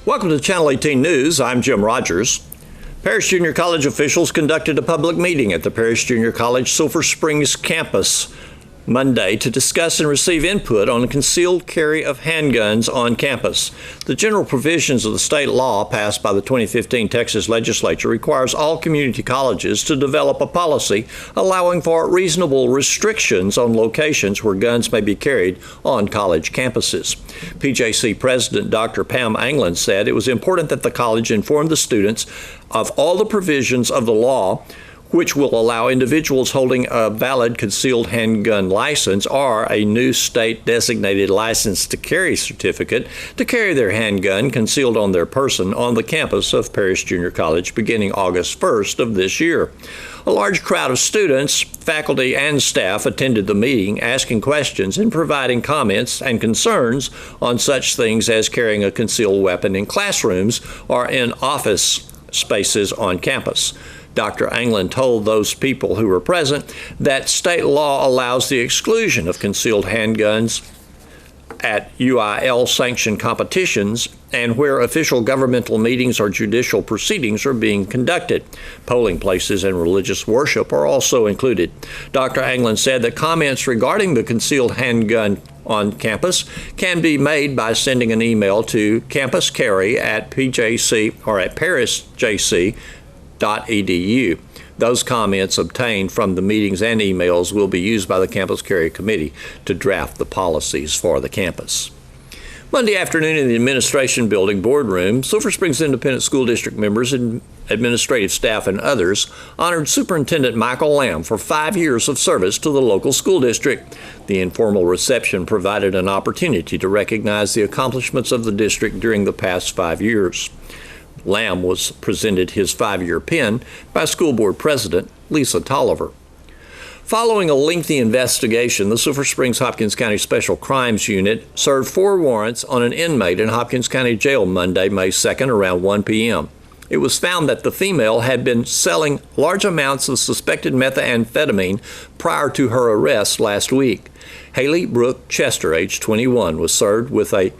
Welcome to Channel 18 News. I'm Jim Rogers. Paris Junior College officials conducted a public meeting at the Paris Junior College Sulphur Springs campus Monday to discuss and receive input on concealed carry of handguns on campus. The general provisions of the state law passed by the 2015 Texas legislature requires all community colleges to develop a policy allowing for reasonable restrictions on locations where guns may be carried on college campuses. PJC President Dr. Pam Anglin said it was important that the college inform the students of all the provisions of the law which will allow individuals holding a valid concealed handgun license or a new state-designated license to carry certificate to carry their handgun concealed on their person on the campus of Paris Junior College beginning August 1st of this year. A large crowd of students, faculty, and staff attended the meeting, asking questions and providing comments and concerns on such things as carrying a concealed weapon in classrooms or in office spaces on campus. Dr. Anglin told those people who were present that state law allows the exclusion of concealed handguns at UIL-sanctioned competitions and where official governmental meetings or judicial proceedings are being conducted. Polling places and religious worship are also included. Dr. Anglin said that comments regarding the concealed handgun on campus can be made by sending an email to campuscarry@pjc or at parisjc.edu. Those comments obtained from the meetings and emails will be used by the Campus Carry Committee to draft the policies for the campus. Monday afternoon in the Administration Building boardroom, Sulphur Springs Independent School District members and administrative staff and others honored Superintendent Michael Lamb for 5 years of service to the local school district. The informal reception provided an opportunity to recognize the accomplishments of the district during the past 5 years. Lamb was presented his 5-year pin by School Board President Lisa Tolliver. Following a lengthy investigation, the Sulphur Springs Hopkins County Special Crimes Unit served 4 warrants on an inmate in Hopkins County Jail Monday, May 2nd, around 1 p.m. It was found that the female had been selling large amounts of suspected methamphetamine prior to her arrest last week. Haley Brooke Chester, age 21, was served with a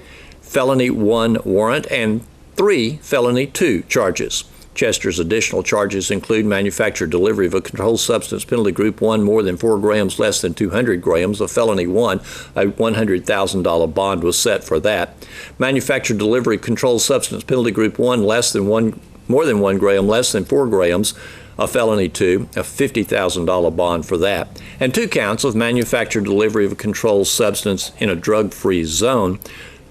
Felony 1 warrant and 3 Felony 2 charges. Chester's additional charges include manufactured delivery of a controlled substance penalty group 1 more than 4 grams less than 200 grams of Felony 1. A $100,000 bond was set for that. Manufactured delivery controlled substance penalty group 1 more than 1 gram less than 4 grams, a Felony 2, a $50,000 bond for that. And 2 counts of manufactured delivery of a controlled substance in a drug-free zone,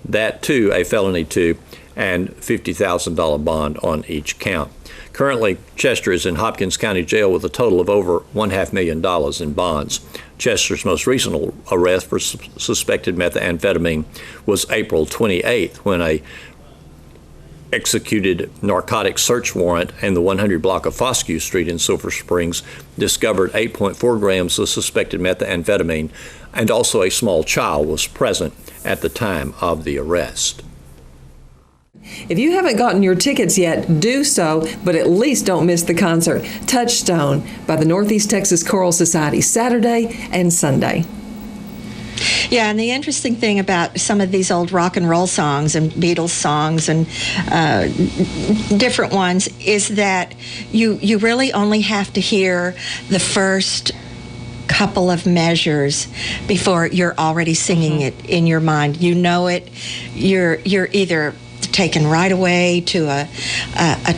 that too a Felony 2, and $50,000 bond on each count. Currently, Chester is in Hopkins County Jail with a total of over $1.5 million in bonds. Chester's most recent arrest for suspected methamphetamine was April 28th when a executed narcotic search warrant in the 100 block of Foscue Street in Sulphur Springs discovered 8.4 grams of suspected methamphetamine, and also a small child was present at the time of the arrest. If you haven't gotten your tickets yet, do so, but at least don't miss the concert, Touchstone by the Northeast Texas Choral Society, Saturday and Sunday. Yeah, and the interesting thing about some of these old rock and roll songs and Beatles songs and different ones is that you really only have to hear the first couple of measures before you're already singing it in your mind. You know it. You're either taken right away to a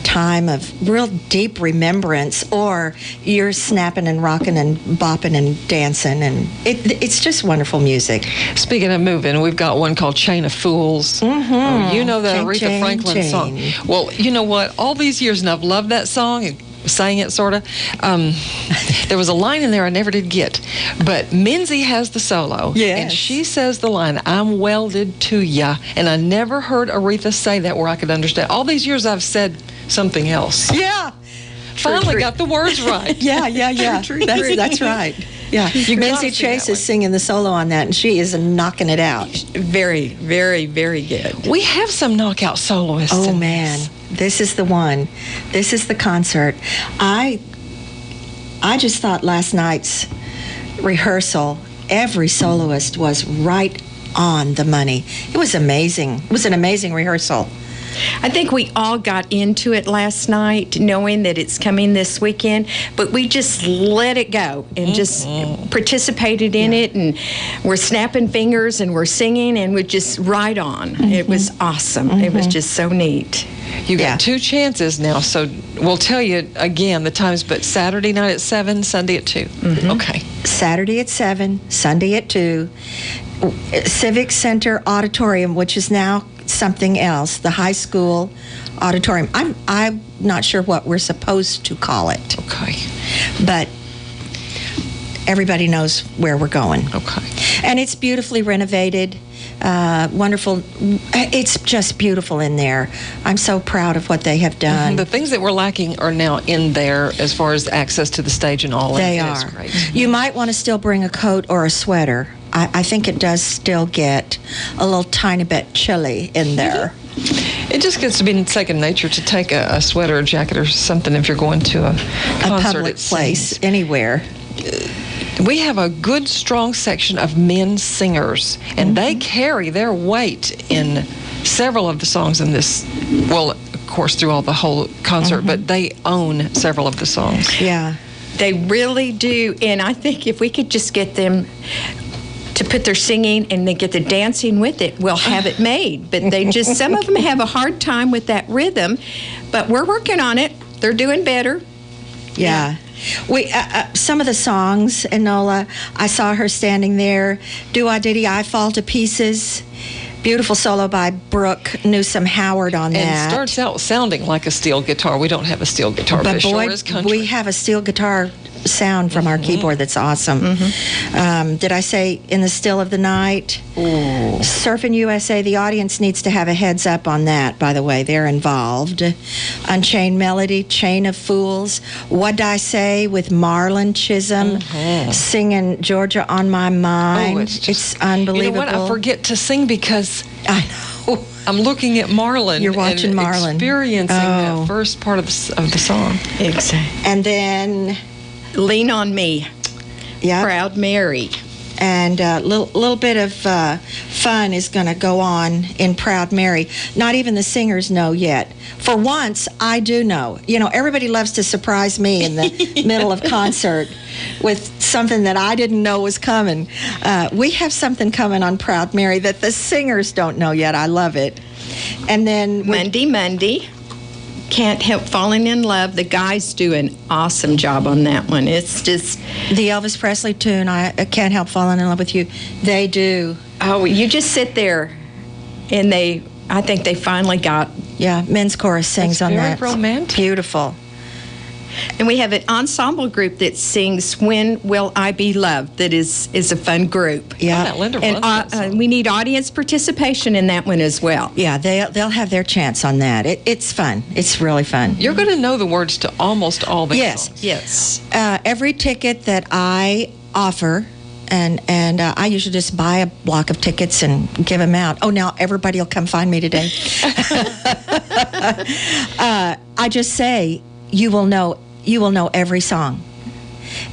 time of real deep remembrance, or you're snapping and rocking and bopping and dancing, and it's just wonderful music. Speaking of moving, we've got one called Chain of Fools. Mm-hmm. Oh, you know the Chain, Aretha chain, Franklin chain. song. Well, you know what? All these years, and I've loved that song and sang it, sort of. There was a line in there I never did get, but Minzy has the solo, and she says the line, "I'm welded to ya," and I never heard Aretha say that where I could understand. All these years I've said something else. Yeah. Finally got the words right. Yeah. That's right. Yeah, Minzy Chase is singing the solo on that, and she is knocking it out. Very, very, very good. We have some knockout soloists. Oh, man. This is the one. This is the concert. I just thought last night's rehearsal, every soloist was right on the money. It was amazing. It was an amazing rehearsal. I think we all got into it last night knowing that it's coming this weekend, but we just let it go and just participated in it, and we're snapping fingers and we're singing and we're just right on. It was awesome. It was just so neat. You got 2 chances now, so we'll tell you again the times, but Saturday night at 7, Sunday at 2. Okay. Saturday at 7, Sunday at 2. Civic Center Auditorium, which is now something else, the high school auditorium. I'm not sure what we're supposed to call it. Okay. But everybody knows where we're going. Okay. And it's beautifully renovated. Wonderful. It's just beautiful in there. I'm so proud of what they have done. The things that were lacking are now in there as far as access to the stage and all. They are. Great. You might want to still bring a coat or a sweater. I think it does still get a little tiny bit chilly in there. It just gets to be second nature to take a sweater or jacket or something if you're going to a concert. A public place, anywhere. We have a good, strong section of men singers, and they carry their weight in several of the songs in this, well, of course, through the whole concert, but they own several of the songs. Yeah. They really do, and I think if we could just get them to put their singing and then get the dancing with it, we'll have it made. But they just, some of them have a hard time with that rhythm, but we're working on it. They're doing better. Yeah. We some of the songs, Enola, I saw her standing there. Do-I-Diddy, I Fall to Pieces. Beautiful solo by Brooke Newsom Howard on that. And it starts out sounding like a steel guitar. We don't have a steel guitar, but boy, sure is country. We have a steel guitar sound from our keyboard that's awesome. Did I say In the Still of the Night? Surfing USA, the audience needs to have a heads up on that, by the way. They're involved. Unchained Melody, Chain of Fools. What'd I Say with Marlon Chisholm singing Georgia on My Mind. It's unbelievable. You know what? I forget to sing because I know. I'm looking at Marlon. You're watching and Marlon. Experiencing that first part of the song. Exactly. And then Lean on Me. Yeah. Proud Mary. And a little bit of fun is going to go on in Proud Mary. Not even the singers know yet. For once, I do know. You know, everybody loves to surprise me in the middle of concert with something that I didn't know was coming. We have something coming on Proud Mary that the singers don't know yet. I love it. And then Monday. Can't Help Falling in Love. The guys do an awesome job on that one. It's just the Elvis Presley tune, I Can't Help Falling in Love with You. They do. Oh, you just sit there, and I think they finally got. Yeah, men's chorus sings on that. Very romantic. Beautiful. And we have an ensemble group that sings When Will I Be Loved, that is a fun group. Yeah. And we need audience participation in that one as well. Yeah, they'll have their chance on that. It's fun. It's really fun. You're going to know the words to almost all the songs. Yes. Every ticket that I offer, and I usually just buy a block of tickets and give them out. Oh, now everybody will come find me today. I just say, you will know every song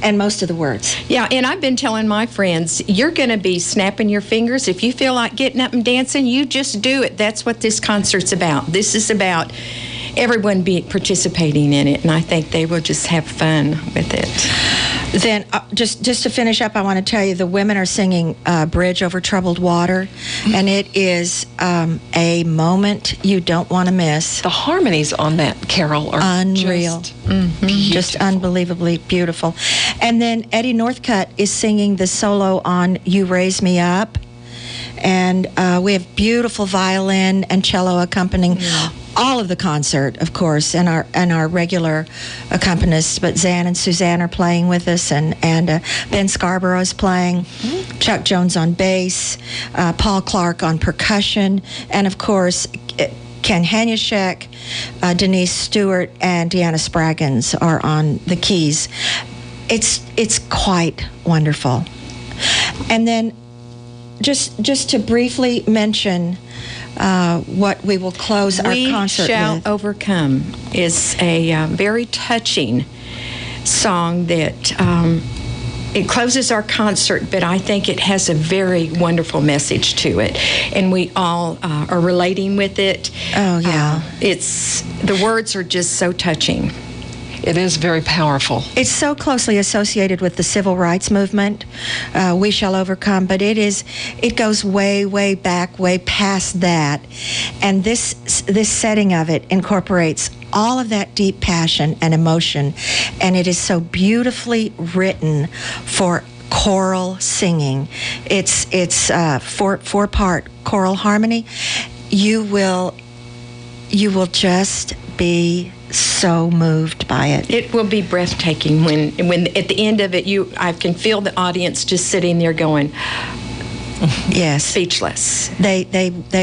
and most of the words. Yeah, and I've been telling my friends, you're going to be snapping your fingers. If you feel like getting up and dancing, you just do it. That's what this concert's about. This is about everyone participating in it, and I think they will just have fun with it. Then, just to finish up, I want to tell you the women are singing Bridge Over Troubled Water, and it is a moment you don't want to miss. The harmonies on that carol are unreal. Just unbelievably beautiful. And then Eddie Northcutt is singing the solo on You Raise Me Up, and we have beautiful violin and cello accompanying all of the concert, of course, and our regular accompanists. But Zan and Suzanne are playing with us, and Ben Scarborough is playing, Chuck Jones on bass, Paul Clark on percussion, and of course Ken Hanischek, Denise Stewart, and Deanna Spraggins are on the keys. It's quite wonderful. And then just to briefly mention what we will close our concert with. We Shall Overcome is a very touching song that it closes our concert, but I think it has a very wonderful message to it, and we all are relating with it. Oh, yeah. The words are just so touching. It is very powerful. It's so closely associated with the civil rights movement, We Shall Overcome, but it goes way, way back, way past that. And this setting of it incorporates all of that deep passion and emotion, and it is so beautifully written for choral singing. It's four-part choral harmony. You will just be so moved by it. It will be breathtaking when at the end of it, I can feel the audience just sitting there going, yes, speechless. They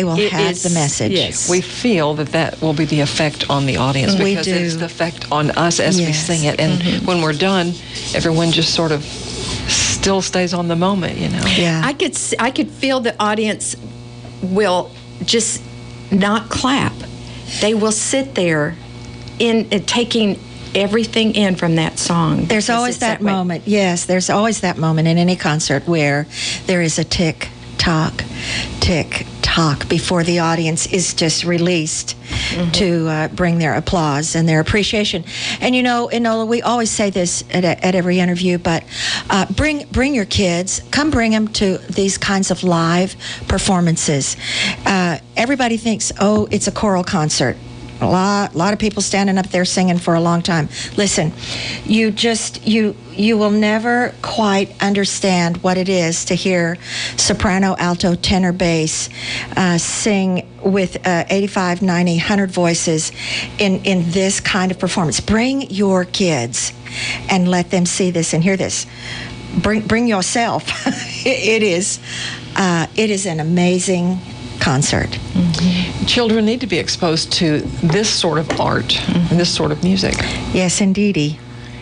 will have the message. Yes, we feel that will be the effect on the audience, because it's the effect on us as we sing it. And when we're done, everyone just sort of still stays on the moment, Yeah. I could feel the audience will just not clap. They will sit there in taking everything in from that song. There's always that moment. Yes, there's always that moment in any concert where there is a tick tock before the audience is just released to bring their applause and their appreciation. And Enola, we always say this at every interview, but bring your kids. Come bring them to these kinds of live performances. Everybody thinks, oh, it's a choral concert. A lot of people standing up there singing for a long time. Listen, you will never quite understand what it is to hear soprano, alto, tenor, bass sing with 85, 90, 100 voices in this kind of performance. Bring your kids and let them see this and hear this. Bring yourself. It is an amazing concert. Mm-hmm. Children need to be exposed to this sort of art and this sort of music. Yes, indeedy.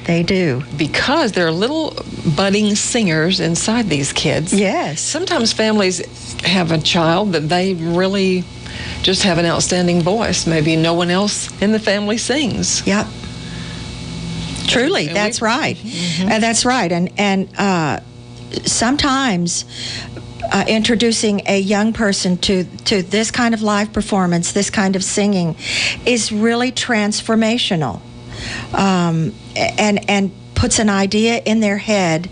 They do. Because there are little budding singers inside these kids. Yes. Sometimes families have a child that they really just have an outstanding voice. Maybe no one else in the family sings. Yep. Truly, that's right. Mm-hmm. That's right. And sometimes introducing a young person to this kind of live performance, this kind of singing, is really transformational, and puts an idea in their head.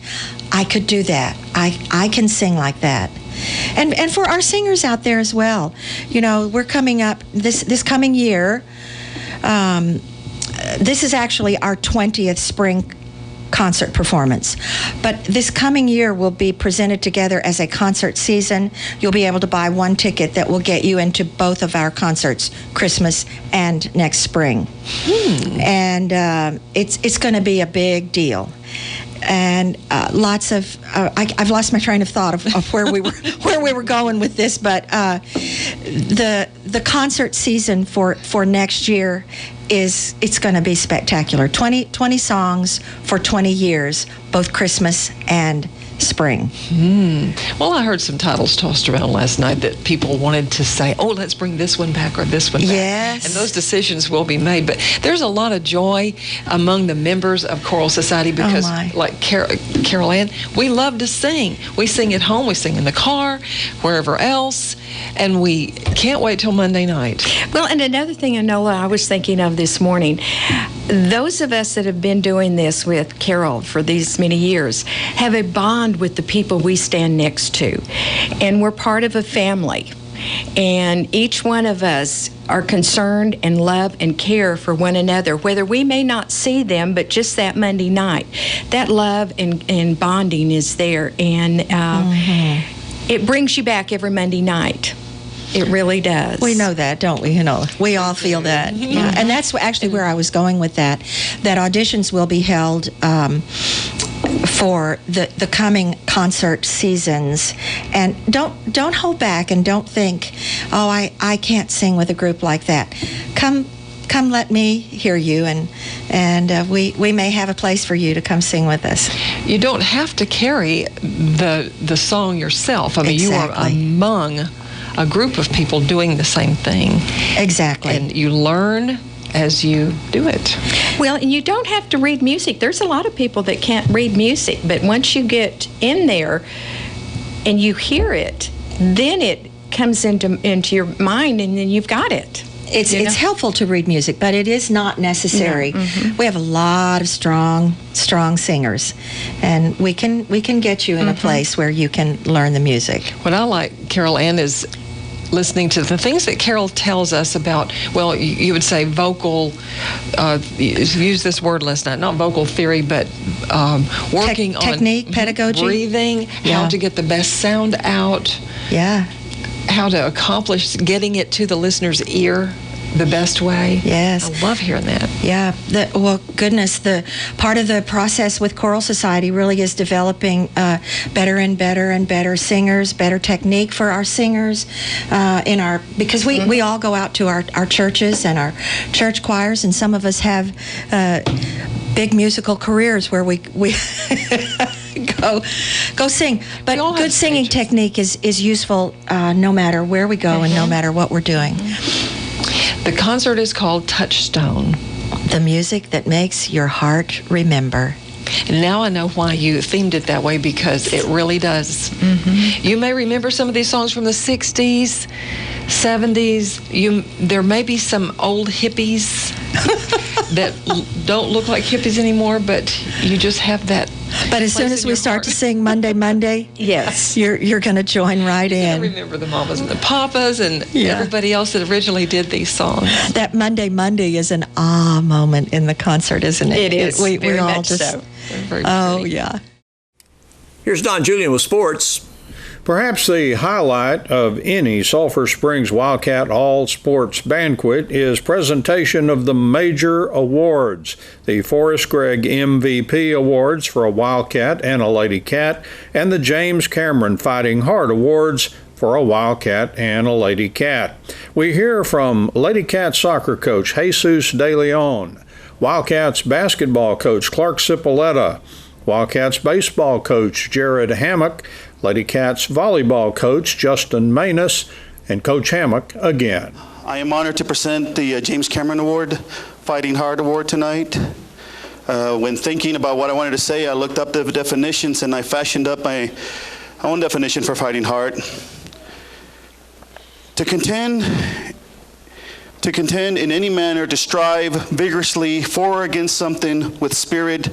I could do that. I can sing like that. And for our singers out there as well, we're coming up this coming year. This is actually our 20th spring concert performance. But this coming year will be presented together as a concert season. You'll be able to buy one ticket that will get you into both of our concerts, Christmas and next spring. And it's going to be a big deal. And lots of I've lost my train of thought of where we were going with this, but the concert season for next year it's going to be spectacular. 20 songs for 20 years, both Christmas and spring. Well, I heard some titles tossed around last night that people wanted to say, oh, let's bring this one back or this one back. Yes. And those decisions will be made. But there's a lot of joy among the members of Choral Society because, like Carol Ann, we love to sing. We sing at home, we sing in the car, wherever else, and we can't wait till Monday night. Well, and another thing, Enola, I was thinking of this morning, those of us that have been doing this with Carol for these many years have a bond with the people we stand next to, and we're part of a family, and each one of us are concerned and love and care for one another, whether we may not see them, but just that Monday night, that love and bonding is there, and it brings you back every Monday night. It really does. We know that, don't we? We all feel that. Yeah. And that's actually where I was going with that auditions will be held for the coming concert seasons. And don't hold back and don't think, oh, I can't sing with a group like that. Come let me hear you, and we may have a place for you to come sing with us. You don't have to carry the song yourself. I mean, exactly. You are among a group of people doing the same thing. Exactly. And you learn as you do it. Well, and you don't have to read music. There's a lot of people that can't read music, but once you get in there and you hear it, then it comes into your mind, and then you've got it. It's helpful to read music, but it is not necessary. Yeah. Mm-hmm. We have a lot of strong singers, and we can get you in a place where you can learn the music. What I like, Carol Ann, is listening to the things that Carol tells us about, well, you would say vocal, use this word last night, not vocal theory, but working on technique, pedagogy, breathing, how to get the best sound out. Yeah. How to accomplish getting it to the listener's ear the best way. Yes. I love hearing that. Yeah. The part of the process with Choral Society really is developing better and better and better singers, better technique for our singers because we all go out to our churches and our church choirs, and some of us have big musical careers where we go sing. But good singing technique is useful no matter where we go and no matter what we're doing. The concert is called Touchstone. The music that makes your heart remember. And now I know why you themed it that way, because it really does. Mm-hmm. You may remember some of these songs from the 60s, 70s. There may be some old hippies that don't look like hippies anymore, but you just have that. But as soon as we start to sing Monday, yes, you're going to join right in. I remember the mamas and the papas and everybody else that originally did these songs. That Monday is an moment in the concert, isn't it? It is. We very all much just so. Very pretty. Yeah. Here's Don Julian with sports. Perhaps the highlight of any Sulphur Springs Wildcat All Sports Banquet is presentation of the major awards, the Forrest Gregg MVP Awards for a Wildcat and a Lady Cat, and the James Cameron Fighting Heart Awards for a Wildcat and a Lady Cat. We hear from Lady Cat soccer coach Jesus De Leon, Wildcats basketball coach Clark Cipolletta, Wildcats baseball coach Jared Hammock, Lady Cats volleyball coach Justin Manus, and Coach Hammock again. I am honored to present the James Cameron Award, Fighting Heart Award tonight. When thinking about what I wanted to say, I looked up the definitions and I fashioned up my own definition for fighting heart. To contend in any manner, to strive vigorously for or against something with spirit,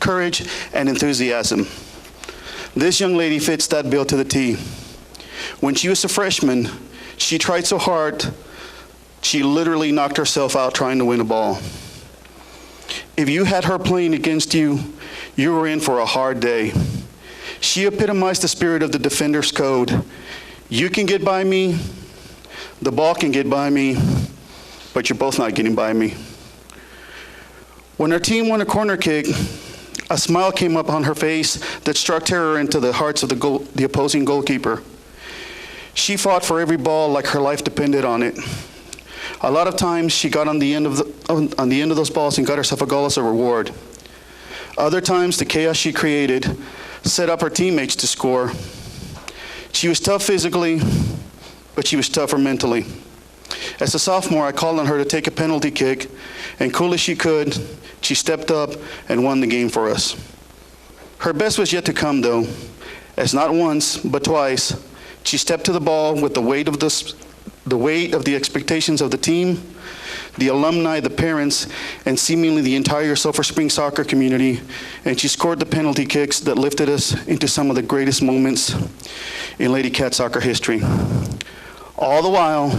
courage, and enthusiasm. This young lady fits that bill to the T. When she was a freshman, she tried so hard, she literally knocked herself out trying to win a ball. If you had her playing against you, you were in for a hard day. She epitomized the spirit of the defender's code. You can get by me, the ball can get by me, but you're both not getting by me. When her team won a corner kick, a smile came up on her face that struck terror into the hearts of the opposing goalkeeper. She fought for every ball like her life depended on it. A lot of times she got on the end of those balls and got herself a goal as a reward. Other times the chaos she created set up her teammates to score. She was tough physically, but she was tougher mentally. As a sophomore, I called on her to take a penalty kick, and cool as she could, she stepped up and won the game for us. Her best was yet to come, though, as not once, but twice, she stepped to the ball with the weight of the expectations of the team, the alumni, the parents, and seemingly the entire Sulphur Springs soccer community, and she scored the penalty kicks that lifted us into some of the greatest moments in Lady Cat soccer history. All the while,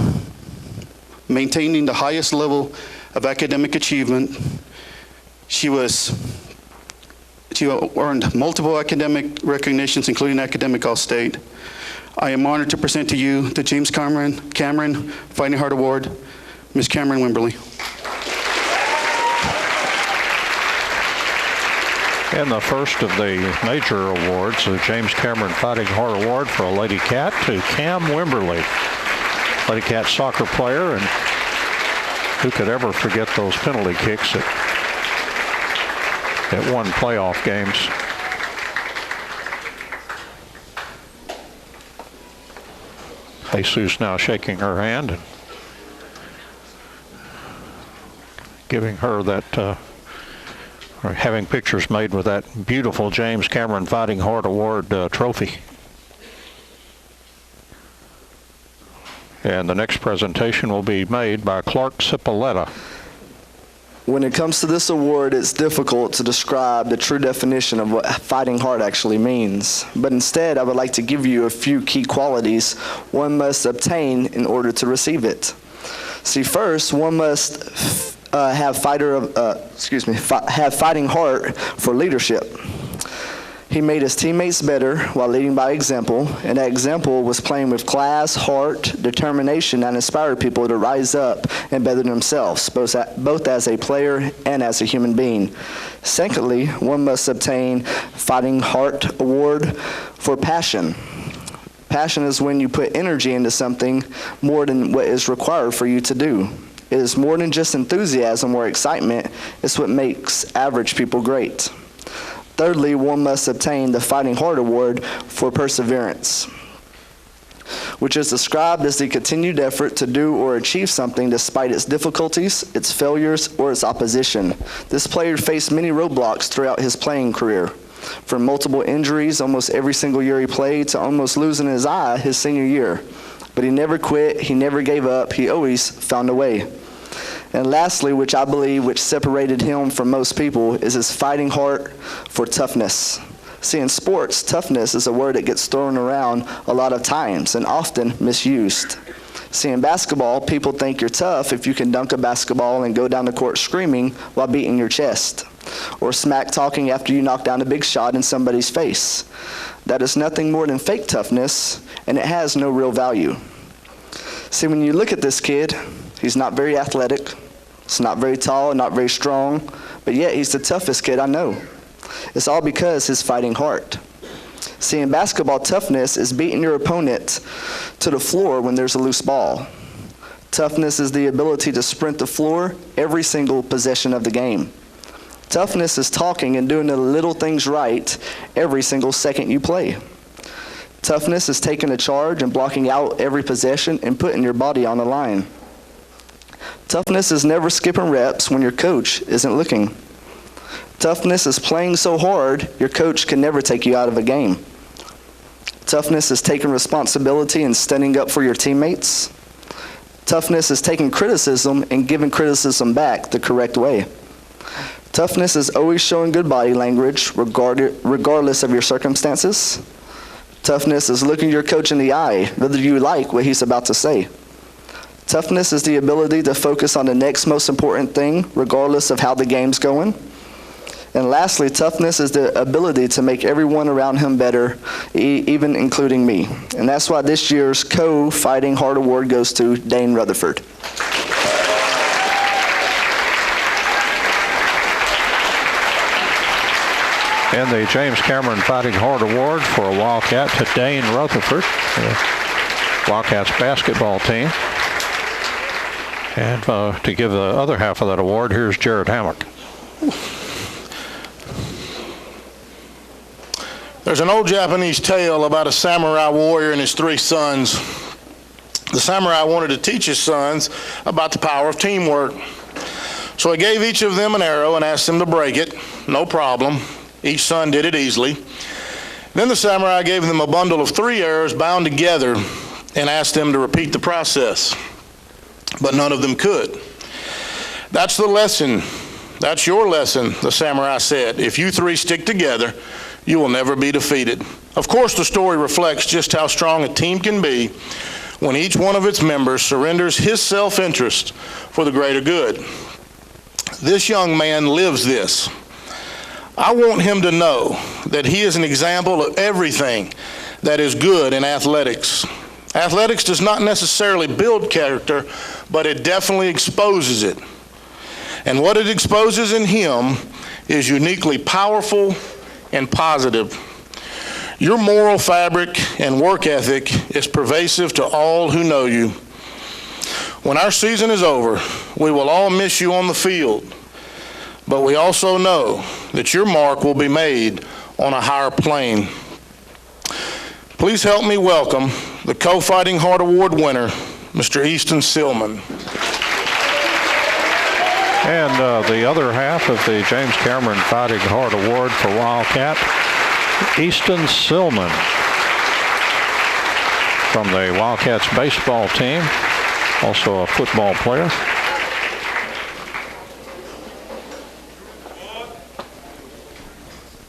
maintaining the highest level of academic achievement. She earned multiple academic recognitions, including Academic All-State. I am honored to present to you the James Cameron Fighting Heart Award, Ms. Cameron Wimberly. And the first of the major awards, the James Cameron Fighting Heart Award for a Lady Cat to Cam Wimberly, Lady Cat soccer player, and who could ever forget those penalty kicks at won playoff games. Jesus now shaking her hand, and giving her that, or having pictures made with that beautiful James Cameron Fighting Heart Award trophy. And the next presentation will be made by Clark Cipolletta. When it comes to this award, it's difficult to describe the true definition of what fighting heart actually means. But instead, I would like to give you a few key qualities one must obtain in order to receive it. See, first, one must have fighting heart for leadership. He made his teammates better while leading by example, and that example was playing with class, heart, determination that inspired people to rise up and better themselves, both as a player and as a human being. Secondly, one must obtain Fighting Heart Award for passion. Passion is when you put energy into something more than what is required for you to do. It is more than just enthusiasm or excitement. It's what makes average people great. Thirdly, one must obtain the Fighting Heart Award for perseverance, which is described as the continued effort to do or achieve something despite its difficulties, its failures, or its opposition. This player faced many roadblocks throughout his playing career, from multiple injuries almost every single year he played to almost losing his eye his senior year. But he never quit, he never gave up, he always found a way. And lastly, which I believe which separated him from most people, is his fighting heart for toughness. See, in sports, toughness is a word that gets thrown around a lot of times and often misused. See, in basketball, people think you're tough if you can dunk a basketball and go down the court screaming while beating your chest, or smack talking after you knock down a big shot in somebody's face. That is nothing more than fake toughness, and it has no real value. See, when you look at this kid, he's not very athletic, he's not very tall, not very strong, but yet he's the toughest kid I know. It's all because his fighting heart. See, in basketball, toughness is beating your opponent to the floor when there's a loose ball. Toughness is the ability to sprint the floor every single possession of the game. Toughness is talking and doing the little things right every single second you play. Toughness is taking a charge and blocking out every possession and putting your body on the line. Toughness is never skipping reps when your coach isn't looking. Toughness is playing so hard your coach can never take you out of a game. Toughness is taking responsibility and standing up for your teammates. Toughness is taking criticism and giving criticism back the correct way. Toughness is always showing good body language regardless of your circumstances. Toughness is looking your coach in the eye, whether you like what he's about to say. Toughness is the ability to focus on the next most important thing, regardless of how the game's going. And lastly, toughness is the ability to make everyone around him better, even including me. And that's why this year's Co-Fighting Heart Award goes to Dane Rutherford. And the James Cameron Fighting Heart Award for a Wildcat to Dane Rutherford, the Wildcats basketball team. And to give the other half of that award, here's Jared Hammock. There's an old Japanese tale about a samurai warrior and his 3 sons. The samurai wanted to teach his sons about the power of teamwork. So he gave each of them an arrow and asked them to break it. No problem. Each son did it easily. Then the samurai gave them a bundle of 3 arrows bound together and asked them to repeat the process. But none of them could. That's the lesson. That's your lesson, the samurai said. If you 3 stick together, you will never be defeated. Of course, the story reflects just how strong a team can be when each one of its members surrenders his self-interest for the greater good. This young man lives this. I want him to know that he is an example of everything that is good in athletics. Athletics does not necessarily build character, but it definitely exposes it. And what it exposes in him is uniquely powerful and positive. Your moral fabric and work ethic is pervasive to all who know you. When our season is over, we will all miss you on the field, but we also know that your mark will be made on a higher plane. Please help me welcome the Co-Fighting Heart Award winner, Mr. Easton Silman. And the other half of the James Cameron Fighting Heart Award for Wildcat, Easton Silman from the Wildcats baseball team, also a football player.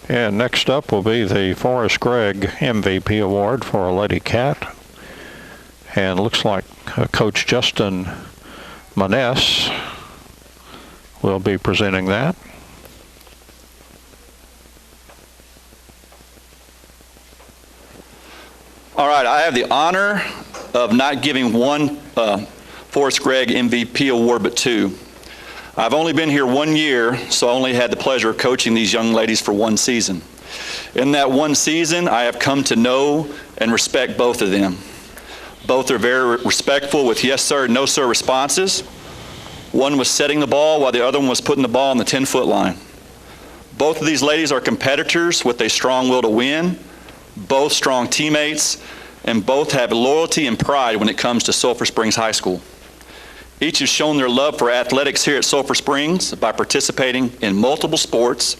And next up will be the Forrest Gregg MVP Award for a Lady Cat. And looks like Coach Justin Maness will be presenting that. All right, I have the honor of not giving one Forrest Gregg MVP award, but two. I've only been here 1 year, so I only had the pleasure of coaching these young ladies for one season. In that one season, I have come to know and respect both of them. Both are very respectful with yes sir, no sir responses. One was setting the ball while the other one was putting the ball on the 10-foot line. Both of these ladies are competitors with a strong will to win, both strong teammates, and both have loyalty and pride when it comes to Sulphur Springs High School. Each have shown their love for athletics here at Sulphur Springs by participating in multiple sports.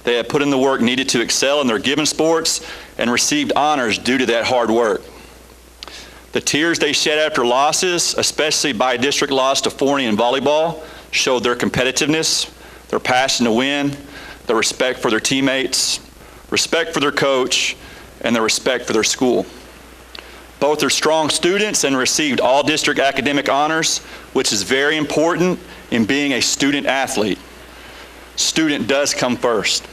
They have put in the work needed to excel in their given sports and received honors due to that hard work. The tears they shed after losses, especially by district loss to Forney in volleyball, showed their competitiveness, their passion to win, their respect for their teammates, respect for their coach, and their respect for their school. Both are strong students and received all district academic honors, which is very important in being a student athlete. Student does come first.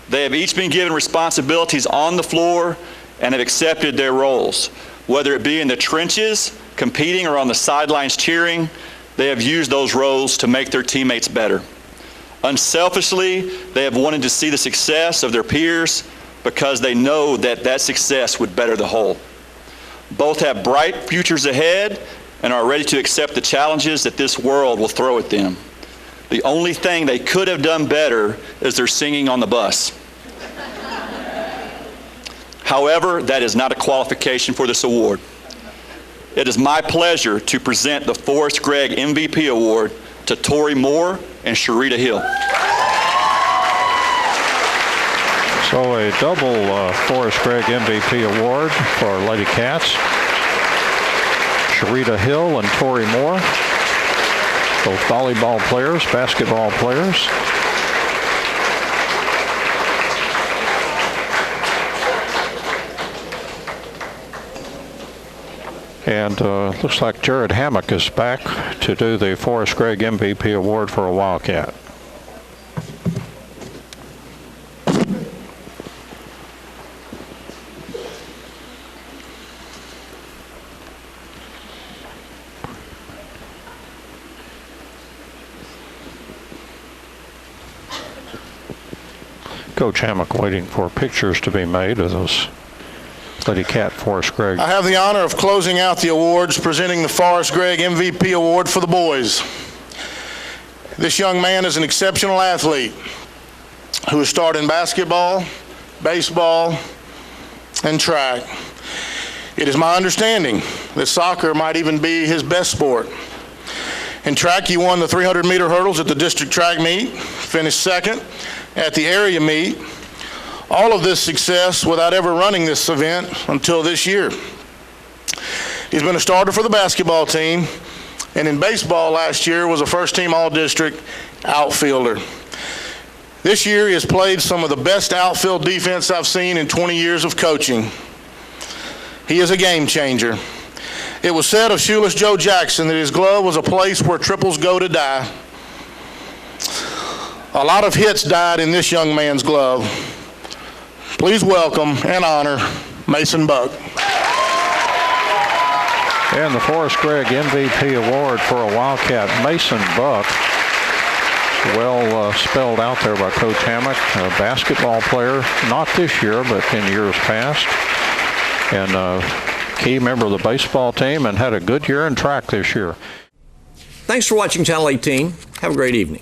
They have each been given responsibilities on the floor and have accepted their roles. Whether it be in the trenches, competing, or on the sidelines cheering, they have used those roles to make their teammates better. Unselfishly, they have wanted to see the success of their peers because they know that that success would better the whole. Both have bright futures ahead and are ready to accept the challenges that this world will throw at them. The only thing they could have done better is their singing on the bus. However, that is not a qualification for this award. It is my pleasure to present the Forrest Gregg MVP Award to Tori Moore and Sharita Hill. So a double Forrest Gregg MVP Award for Lady Cats. Sharita Hill and Tori Moore, both volleyball players, basketball players. And looks like Jared Hammock is back to do the Forrest Gregg MVP Award for a Wildcat. Coach Hammock waiting for pictures to be made of those Lady Cat Forrest Gregg. I have the honor of closing out the awards, presenting the Forrest Gregg MVP Award for the boys. This young man is an exceptional athlete who has starred in basketball, baseball, and track. It is my understanding that soccer might even be his best sport. In track, he won the 300-meter hurdles at the district track meet, finished second at the area meet. All of this success without ever running this event until this year. He's been a starter for the basketball team, and in baseball last year was a first-team all-district outfielder. This year he has played some of the best outfield defense I've seen in 20 years of coaching. He is a game changer. It was said of Shoeless Joe Jackson that his glove was a place where triples go to die. A lot of hits died in this young man's glove. Please welcome and honor Mason Buck. And the Forrest Gregg MVP Award for a Wildcat, Mason Buck. Well spelled out there by Coach Hammock, a basketball player, not this year, but in years past. And a key member of the baseball team and had a good year in track this year. Thanks for watching Channel 18. Have a great evening.